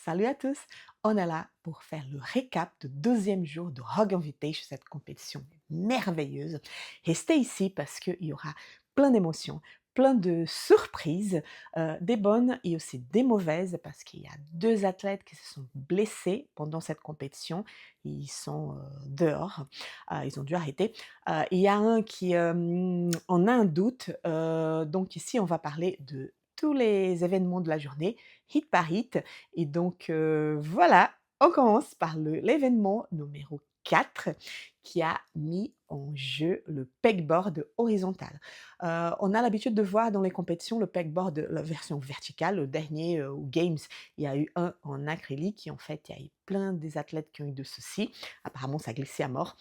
Salut à tous! On est là pour faire le récap du deuxième jour de Hog Invitation, cette compétition merveilleuse. Restez ici parce qu'il y aura plein d'émotions, plein de surprises, des bonnes et aussi des mauvaises parce qu'il y a deux athlètes qui se sont blessés pendant cette compétition. Ils sont dehors, ils ont dû arrêter. Il y a un qui en a un doute, donc ici on va parler de tous les événements de la journée, hit par hit. Et donc, voilà, on commence par l'événement numéro 4 qui a mis en jeu le pegboard horizontal. On a l'habitude de voir dans les compétitions le pegboard, la version verticale. Le dernier aux Games, il y a eu un en acrylique et en fait, il y a eu plein des athlètes qui ont eu de soucis. Apparemment, ça glissait à mort.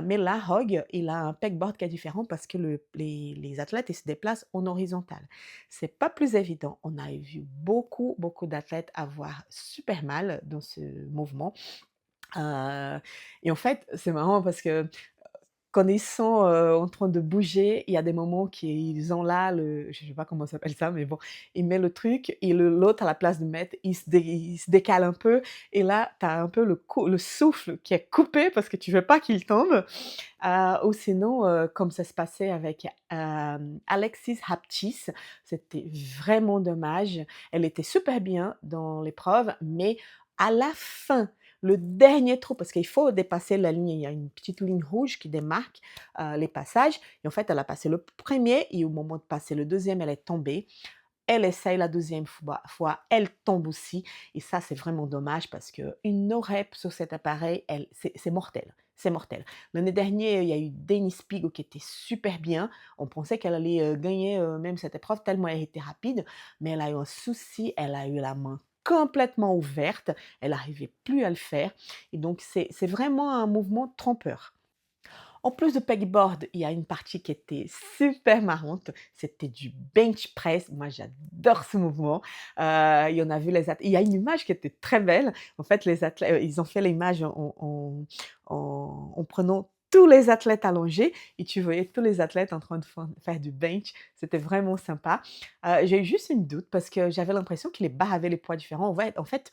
Mais là, Hog, il a un pegboard qui est différent parce que les athlètes, ils se déplacent en horizontal. C'est pas plus évident. On a vu beaucoup, beaucoup d'athlètes avoir super mal dans ce mouvement. Et en fait, c'est marrant parce que quand ils sont, en train de bouger, il y a des moments qu'ils ont là je sais pas comment ça s'appelle ça, mais bon, il met le truc et l'autre à la place de mettre, il se décale un peu et là, tu as un peu le souffle qui est coupé parce que tu veux pas qu'il tombe. Ou sinon, comme ça se passait avec, Alexis Hapchis, c'était vraiment dommage. Elle était super bien dans l'épreuve, mais à la fin, le dernier trou, parce qu'il faut dépasser la ligne, il y a une petite ligne rouge qui démarque, les passages et en fait, elle a passé le premier et au moment de passer le deuxième, elle est tombée. Elle essaye la deuxième fois, elle tombe aussi et ça, c'est vraiment dommage parce qu'une no-rep sur cet appareil, c'est mortel, c'est mortel. L'année dernière, il y a eu Dennis Pigo qui était super bien. On pensait qu'elle allait, gagner, même cette épreuve tellement elle était rapide, mais elle a eu un souci, elle a eu la main complètement ouverte, elle n'arrivait plus à le faire et donc c'est vraiment un mouvement trompeur. En plus de pegboard, il y a une partie qui était super marrante, c'était du bench press. Moi, j'adore ce mouvement. Il y en a vu il y a une image qui était très belle. En fait, les athlètes, ils ont fait l'image en prenant tous les athlètes allongés et tu voyais tous les athlètes en train de faire du bench. C'était vraiment sympa. J'ai eu juste une doute parce que j'avais l'impression que les barres avaient les poids différents. En fait,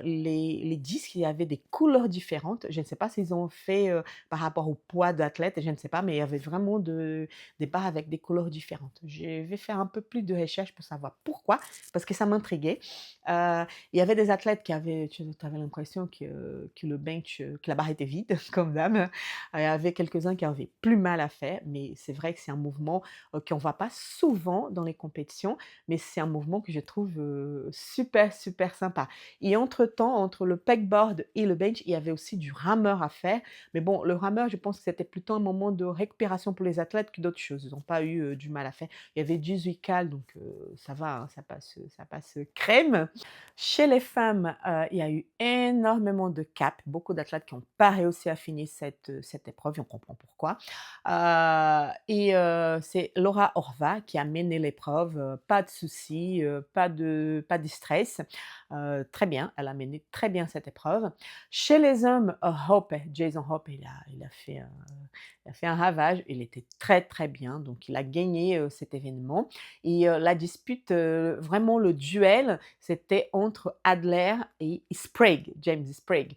les disques, il y avait des couleurs différentes. Je ne sais pas s'ils ont fait, par rapport au poids d'athlète, je ne sais pas, mais il y avait vraiment des barres avec des couleurs différentes. Je vais faire un peu plus de recherche pour savoir pourquoi, parce que ça m'intriguait. Il y avait des athlètes qui avaient, tu avais l'impression que le bench, que la barre était vide, comme d'hab. Il y avait quelques-uns qui avaient plus mal à faire, mais c'est vrai que c'est un mouvement qu'on ne voit pas souvent dans les compétitions, mais c'est un mouvement que je trouve super, super sympa. Et entre-temps, entre le pegboard et le bench, il y avait aussi du rameur à faire. Mais bon, le rameur, je pense que c'était plutôt un moment de récupération pour les athlètes que d'autres choses. Ils n'ont pas eu du mal à faire. Il y avait 18 cales, donc ça va, hein, ça passe crème. Chez les femmes, il y a eu énormément de caps, beaucoup d'athlètes qui n'ont pas réussi à finir cette épreuve, et on comprend pourquoi. C'est Laura Horvat qui a mené l'épreuve, pas de soucis, pas de stress. Très bien, elle a mené très bien cette épreuve. Chez les hommes, Hope, Jason Hope, il a fait un ravage. Il était très, très bien, donc il a gagné, cet événement et la dispute, vraiment le duel, c'était entre Adler et Sprague, James Sprague.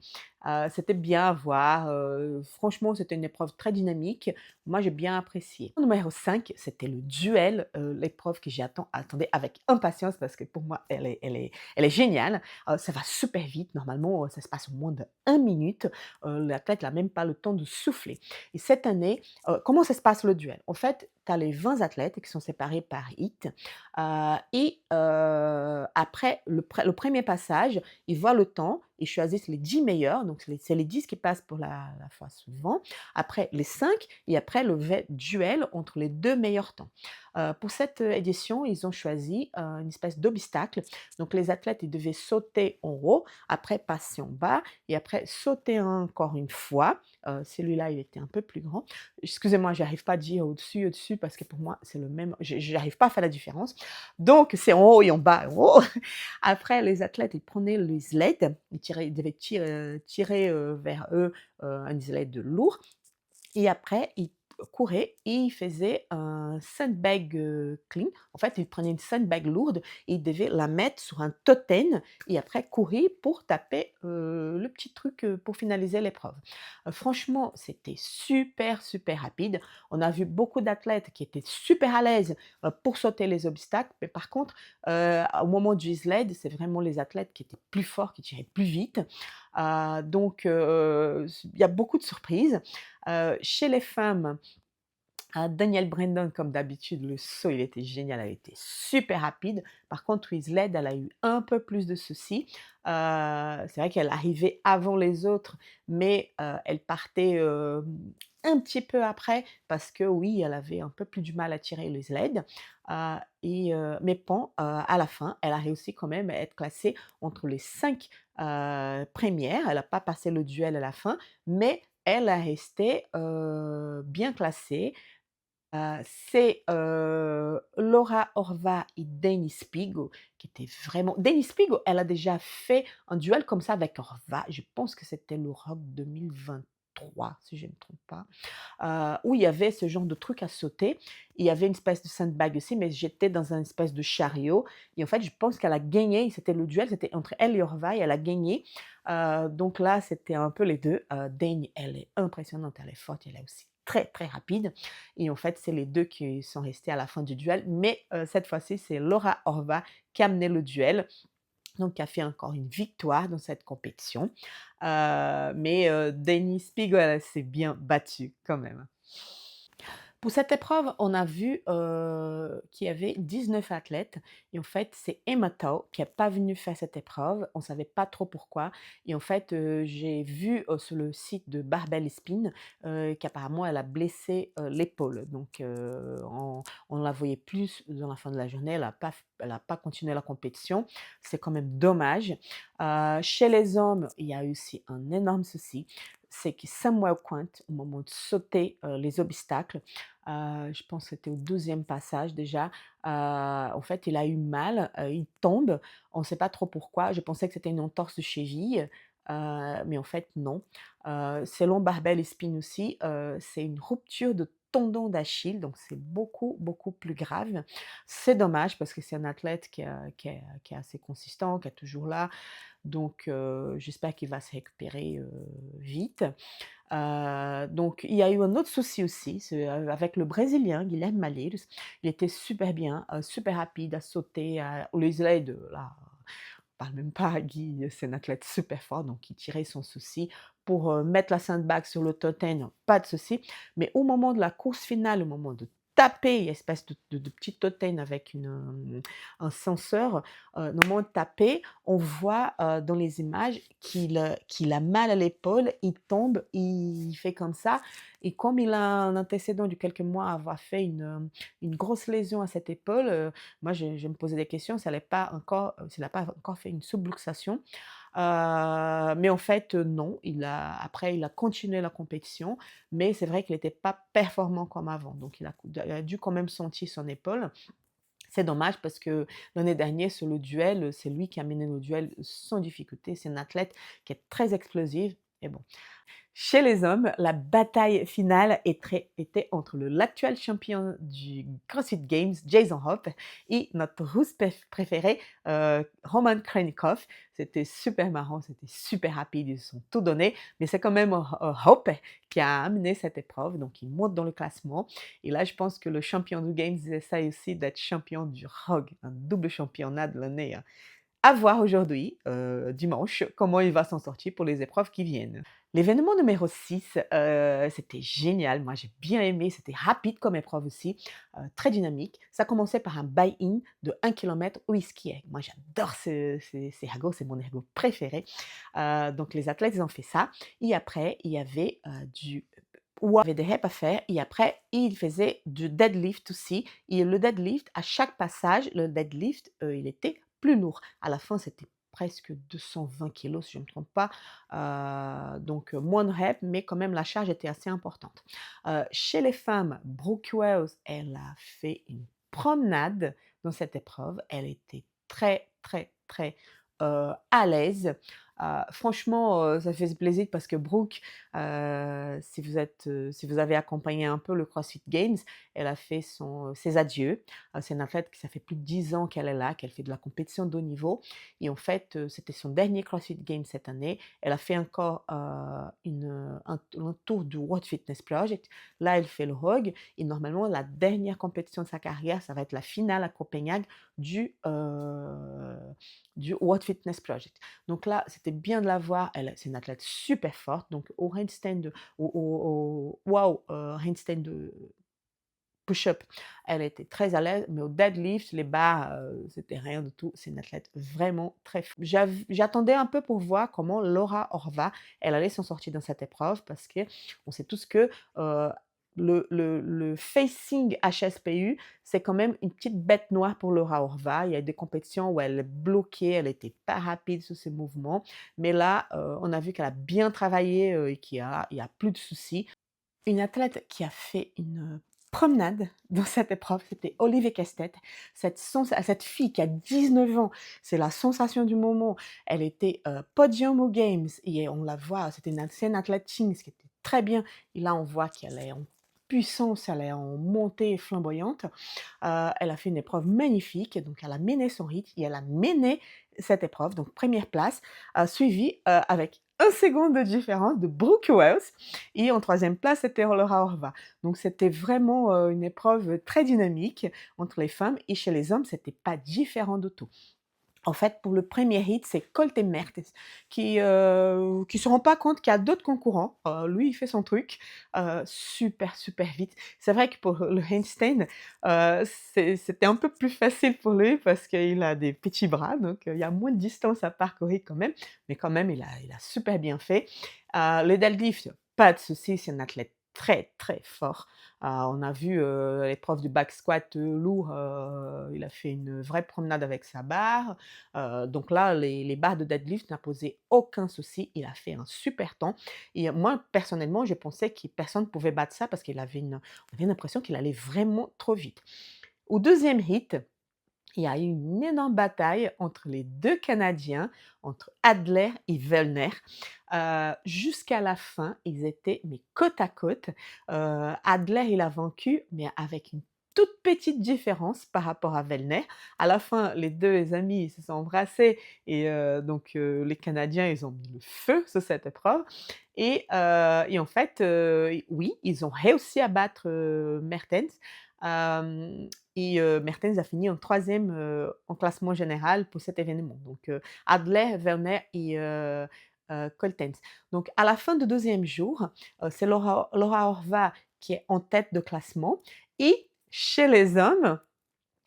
C'était bien à voir, franchement, c'était une épreuve très dynamique. Moi, j'ai bien apprécié. Numéro 5, c'était le duel, l'épreuve que attendais avec impatience parce que pour moi, elle est géniale. Ça va super vite. Normalement, ça se passe en moins de 1 minute. L'athlète n'a même pas le temps de souffler. Et cette année, comment ça se passe le duel? En fait, tu as les 20 athlètes qui sont séparés par hit. Après le premier passage, ils voient le temps, ils choisissent les 10 meilleurs. Donc, c'est les 10 qui passent pour la fois suivante. Après, les 5 et après le vrai duel entre les 2 meilleurs temps. Pour cette édition, ils ont choisi une espèce d'obstacle. Donc, les athlètes, ils devaient sauter en haut, après passer en bas et après sauter encore une fois. Celui-là, il était un peu plus grand. Excusez-moi, j'arrive pas à dire au-dessus parce que pour moi, c'est le même. J'arrive pas à faire la différence. Donc, c'est en haut et en bas. En haut. Après, les athlètes, ils prenaient les sleds, ils devaient tirer vers eux un sled lourd. Et après, ils courait et il faisait un sandbag, clean. En fait, il prenait une sandbag lourde et il devait la mettre sur un totem et après courir pour taper, le petit truc, pour finaliser l'épreuve. Franchement, c'était super, super rapide. On a vu beaucoup d'athlètes qui étaient super à l'aise, pour sauter les obstacles, mais par contre, au moment du sled, c'est vraiment les athlètes qui étaient plus forts, qui tiraient plus vite. Donc il y a beaucoup de surprises. Chez les femmes, Danielle Brandon, comme d'habitude, le saut, il était génial, elle était super rapide. Par contre, Wisled, elle a eu un peu plus de soucis. C'est vrai qu'elle arrivait avant les autres, mais elle partait, un petit peu après parce que oui, elle avait un peu plus du mal à tirer le sled. Mais bon, à la fin, elle a réussi quand même à être classée entre les 5 1res. Elle n'a pas passé le duel à la fin, mais elle a resté, bien classée. C'est, Laura Horvath et Dennis Spigo qui étaient vraiment Dennis Spigo, elle a déjà fait un duel comme ça avec Horvath, je pense que c'était le Rock 2023 si je ne me trompe pas, où il y avait ce genre de truc à sauter. Il y avait une espèce de sandbag aussi, mais j'étais dans un espèce de chariot et en fait, je pense qu'elle a gagné, c'était le duel, c'était entre elle et Horvath et elle a gagné. Donc là, c'était un peu les 2. Dane, elle est impressionnante, elle est forte, elle est aussi très, très rapide et en fait, c'est les 2 qui sont restés à la fin du duel, mais cette fois-ci, c'est Laura Horvath qui a mené le duel, donc qui a fait encore une victoire dans cette compétition. Mais Dennis Spiegel, elle s'est bien battue quand même. Pour cette épreuve, on a vu, qu'il y avait 19 athlètes et en fait, c'est Emma Tao qui est pas venue faire cette épreuve. On savait pas trop pourquoi et en fait, j'ai vu, sur le site de Barbell Spin, qu'apparemment elle a blessé, l'épaule. Donc on la voyait plus dans la fin de la journée. Elle a pas continué la compétition. C'est quand même dommage. Chez les hommes, il y a eu aussi un énorme souci, c'est que Samuel Quant, au moment de sauter, les obstacles, je pense que c'était au 12e passage déjà, en fait, il a eu mal, il tombe, on ne sait pas trop pourquoi. Je pensais que c'était une entorse de cheville, mais en fait non. Selon Barbell et Spin aussi, c'est une rupture de tendon d'Achille, donc c'est beaucoup, beaucoup plus grave. C'est dommage parce que c'est un athlète qui est assez consistant, qui est toujours là, donc j'espère qu'il va se récupérer, vite. Donc il y a eu un autre souci aussi, c'est, avec le Brésilien Guilherme Malheiros. Il était super bien, super rapide à sauter, les sleds, là, on parle même pas. Guy, c'est un athlète super fort, donc il tirait son souci. Pour, mettre la sandbag sur le totem, pas de souci. Mais au moment de la course finale, au moment de taper, espèce de petit totem avec un senseur, au moment de taper, on voit, dans les images qu'il a mal à l'épaule, il tombe, il fait comme ça et comme il a un antécédent de quelques mois avoir fait une grosse lésion à cette épaule, moi je me posais des questions s'il n'a pas encore fait une subluxation. Mais en fait, non, après il a continué la compétition, mais c'est vrai qu'il était pas performant comme avant, donc il a dû quand même sentir son épaule. C'est dommage parce que l'année dernière sur le duel, c'est lui qui a mené le duel sans difficulté. C'est un athlète qui est très explosif et bon. Chez les hommes, la bataille finale était entre l'actuel champion du CrossFit Games, Jason Hope, et notre Russe préféré, Roman Khrennikov. C'était super marrant, c'était super rapide, ils se sont tout donné, mais c'est quand même Hope qui a amené cette épreuve, donc il monte dans le classement. Et là, je pense que le champion du Games essaie aussi d'être champion du ROG, un double championnat de l'année, hein. À voir aujourd'hui, dimanche, comment il va s'en sortir pour les épreuves qui viennent. L'événement numéro 6, c'était génial, moi j'ai bien aimé, c'était rapide comme épreuve aussi, très dynamique. Ça commençait par un buy-in de 1 kilomètre au skier. Moi j'adore ces ergos, c'est mon ergo préféré. Donc les athlètes, ils ont fait ça et après il y avait, du il y avait des reps à faire et après ils faisaient du deadlift aussi et le deadlift, à chaque passage, le deadlift, il était plus lourd. À la fin, c'était presque 220 kilos si je ne me trompe pas, donc moins de reps, mais quand même la charge était assez importante. Chez les femmes, Brooke Wells, elle a fait une promenade dans cette épreuve. Elle était très, très, très, à l'aise. Franchement, ça fait plaisir parce que Brooke, si vous avez accompagné un peu le CrossFit Games, elle a fait ses adieux. C'est une athlète qui ça fait plus de 10 ans qu'elle est là, qu'elle fait de la compétition de haut niveau et en fait, c'était son dernier CrossFit Games cette année. Elle a fait encore, un tour du World Fitness Project. Là, elle fait le ROG et normalement la dernière compétition de sa carrière, ça va être la finale à Copenhague du, heu, du World Fitness Project. Donc là, c'était bien de la voir. C'est une athlète super forte. Donc au handstand, handstand push-up, elle était très à l'aise, mais au deadlift, les barres, c'était rien du tout. C'est une athlète vraiment très forte. J'attendais un peu pour voir comment Laura Horvath, elle allait s'en sortir dans cette épreuve parce que on sait tous que, heu, le facing HSPU, c'est quand même une petite bête noire pour Laura Horvath. Il y a des compétitions où elle est bloquée, elle était pas rapide sur ses mouvements, mais là, on a vu qu'elle a bien travaillé, et il y a plus de soucis. Une athlète qui a fait une promenade dans cette épreuve, c'était Olivier Castet. Cette fille qui a 19 ans, c'est la sensation du moment. Elle était, podium aux games et on la voit, c'était une ancienne athlète Chings qui était très bien et là on voit qu'elle est en puissance, elle est en montée flamboyante. Elle a fait une épreuve magnifique, donc elle a mené son rythme et elle a mené cette épreuve, donc première place, suivie, avec 1 seconde de différence de Brooke Wells et en troisième place, c'était Laura Horvath. Donc c'était vraiment, une épreuve très dynamique entre les femmes et chez les hommes, c'était pas différent du tout. En fait, pour le premier hit, c'est Colte Mertens qui se rend pas compte qu'il y a d'autres concurrents. Lui, il fait son truc, super, super vite. C'est vrai que pour le handstand, c'était un peu plus facile pour lui parce qu'il a des petits bras, donc il y a moins de distance à parcourir quand même, mais quand même, il a super bien fait. Le deadlift, pas de souci, c'est un athlète très, très fort. On a vu, l'épreuve du back squat, lourd, il a fait une vraie promenade avec sa barre. Donc là, les barres de deadlift n'a posé aucun souci. Il a fait un super temps et moi, personnellement, je pensais que personne ne pouvait battre ça parce on avait l'impression qu'il allait vraiment trop vite. Au deuxième hit, il y a eu une énorme bataille entre les 2 Canadiens, entre Adler et Vellner. Jusqu'à la fin, ils étaient mais côte à côte. Adler, il a vaincu, mais avec une toute petite différence par rapport à Vellner. À la fin, les 2 amis, ils se sont embrassés et les Canadiens, ils ont mis le feu sur cette épreuve et en fait, oui, ils ont réussi à battre, Mertens. Hem Mertens a fini en troisième en classement général pour cet événement. Donc Adler, Werner et Coltens. Donc à la fin du deuxième jour, c'est Laura Horvath qui est en tête de classement et chez les hommes,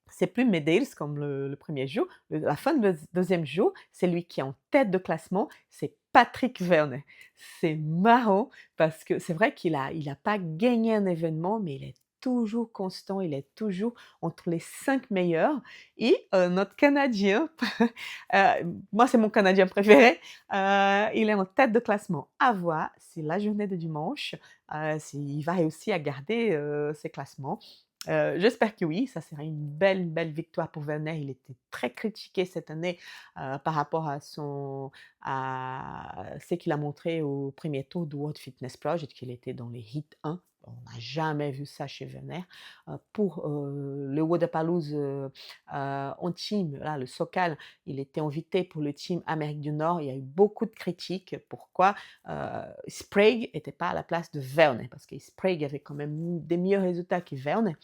c'est plus Medals comme le 1er jour. La fin du deuxième jour, c'est lui qui est en tête de classement, c'est Patrick Verne. C'est marrant parce que c'est vrai qu'il a pas gagné un événement, mais il est toujours constant, il est toujours entre les 5 meilleurs et notre Canadien, moi c'est mon Canadien préféré, il est en tête de classement. À voir, c'est la journée de dimanche, s'il va réussir à garder, ses classements. J'espère que oui, ça serait une belle victoire pour Werner. Il était très critiqué cette année, par rapport à ce qu'il a montré au premier tour du World Fitness Project, qu'il était dans les hits 1. On n'a jamais vu ça chez Werner. Pour, le Wodapalooza, en team, là, le Socal, il était invité pour le team Amérique du Nord. Il y a eu beaucoup de critiques. Pourquoi? Sprague était pas à la place de Werner parce que Sprague avait quand même des meilleurs résultats que Werner.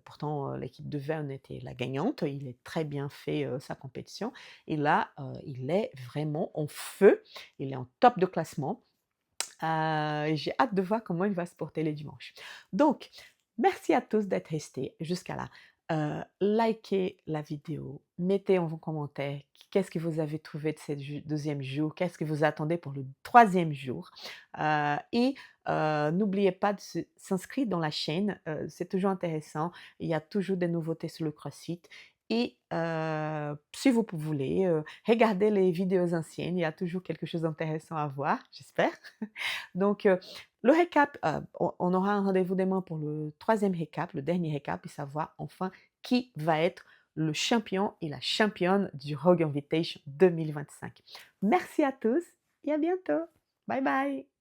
Pourtant, l'équipe de Verne était la gagnante. Il a très bien fait, sa compétition et là, il est vraiment en feu. Il est en top de classement. J'ai hâte de voir comment il va se porter les dimanches. Donc, merci à tous d'être restés jusqu'à là. Likez la vidéo, mettez en vos commentaires qu'est-ce que vous avez trouvé de ce deuxième jour, qu'est-ce que vous attendez pour le troisième jour. Et n'oubliez pas de s'inscrire dans la chaîne, c'est toujours intéressant. Il y a toujours des nouveautés sur le CrossFit. Et si vous voulez, regardez les vidéos anciennes, il y a toujours quelque chose d'intéressant à voir, j'espère. Donc, le récap, on aura un rendez-vous demain pour le troisième récap, le dernier récap et savoir enfin qui va être le champion et la championne du Rogue Invitation 2025. Merci à tous et à bientôt. Bye bye.